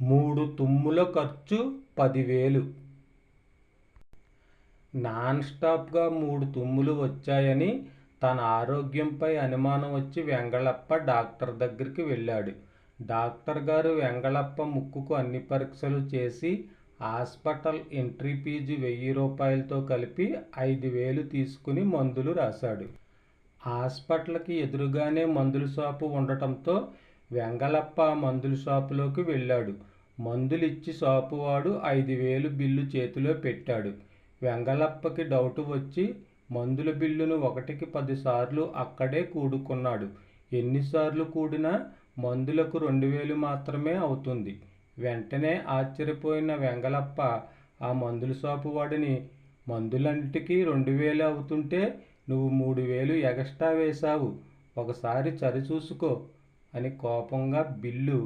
3 తుమ్ముల ఖర్చు 10,000. నాన్ స్టాప్గా 3 తుమ్ములు వచ్చాయని తన ఆరోగ్యంపై అనుమానం వచ్చి వెంగళప్ప డాక్టర్ దగ్గరికి వెళ్ళాడు. డాక్టర్ గారు వెంగళప్ప ముక్కుకు అన్ని పరీక్షలు చేసి హాస్పిటల్ ఎంట్రీ ఫీజు 1000 రూపాయలతో కలిపి 5,000 తీసుకుని మందులు రాశాడు. హాస్పిటల్కి ఎదురుగానే మందుల షాపు ఉండటంతో వెంగళప్ప మందుల షాపులోకి వెళ్ళాడు. మందులిచ్చి షాపువాడు 5,000 బిల్లు చేతిలో పెట్టాడు. వెంగళప్పకి డౌటు వచ్చి మందుల బిల్లును 1కి 10 సార్లు అక్కడే కూడుకున్నాడు. ఎన్నిసార్లు కూడినా మందులకు 2,000 మాత్రమే అవుతుంది. వెంటనే ఆశ్చర్యపోయిన వెంగళప్ప ఆ మందుల షాపు వాడిని, మందులన్నిటికీ 2,000 అవుతుంటే నువ్వు 3,000 ఎగస్ట్రా వేశావు, ఒకసారి సరిచూసుకో అని కోపంగా బిల్లు